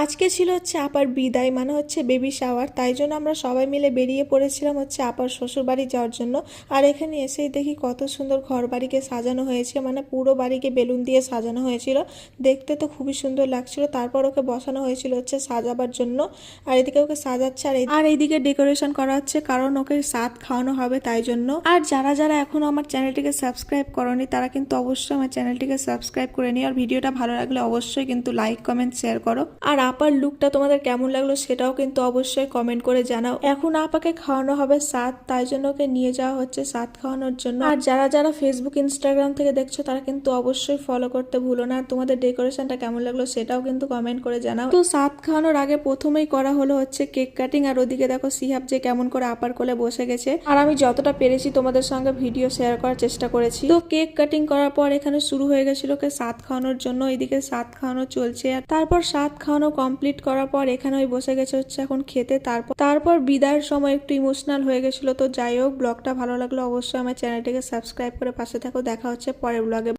আজকে ছিল হচ্ছে আপার বিদায়, মানে হচ্ছে বেবি শাওয়ার। তাই জন্য আমরা সবাই মিলে বেরিয়ে পড়েছিলাম হচ্ছে আপার শ্বশুর বাড়ি যাওয়ার জন্য। আর এখানে এসেই দেখি কত সুন্দর ঘর বাড়িকে সাজানো হয়েছে, মানে পুরো বাড়িকে বেলুন দিয়ে সাজানো হয়েছিল। দেখতে তো খুবই সুন্দর লাগছিল। তারপর ওকে বসানো হয়েছিল হচ্ছে সাজাবার জন্য, আর এদিকে ওকে সাজাচ্ছে আর এইদিকে ডেকোরেশন করা হচ্ছে, কারণ ওকে সাত খাওয়ানো হবে তাই জন্য। আর যারা যারা এখনো আমার চ্যানেলটিকে সাবস্ক্রাইব করনি তারা কিন্তু অবশ্যই আমার চ্যানেলটিকে সাবস্ক্রাইব করে নিও। আর ভিডিওটা ভালো লাগলে অবশ্যই কিন্তু লাইক কমেন্ট শেয়ার করো। আর আপার লুকটা তোমাদের কেমন লাগলো সেটাও কিন্তু অবশ্যই কমেন্ট করে জানাও। এখন আপাকে খাওয়ানো হবে সাত, তাই জন্য ওকে নিয়ে যাওয়া হচ্ছে সাত খাওয়ানোর জন্য। আর যারা যারা ফেসবুক ইনস্টাগ্রাম থেকে দেখছো তারা কিন্তু অবশ্যই ফলো করতে ভুলো না। আর তোমাদের ডেকোরেশনটা কেমন লাগলো সেটাও কিন্তু কমেন্ট করে জানাও। তো সাত খাওয়ানোর আগে প্রথমেই করা হলো হচ্ছে কেক কাটিং। আর ওদিকে দেখো সিহাব যে কেমন করে আপার কোলে বসে গেছে, আর আমি যতটা পেরেছি তোমাদের সঙ্গে ভিডিও শেয়ার করার চেষ্টা করেছি। তো কেক কাটিং করার পর এখানে শুরু হয়ে গেছিল ওকে সাত খাওয়ানোর জন্য। এদিকে সাত খাওয়ানো চলছে, আর তারপর সাত খাওয়ানো কমপ্লিট করার পর এখানে ওই বসে গেছে হচ্ছে এখন খেতে। তারপর বিদায়ের সময় একটু ইমোশনাল হয়ে গেছিল। তো যাই হোক, ব্লগটা ভালো লাগলো অবশ্যই আমার চ্যানেলটিকে সাবস্ক্রাইব করে পাশে থাকো। দেখা হচ্ছে পরের ব্লগে।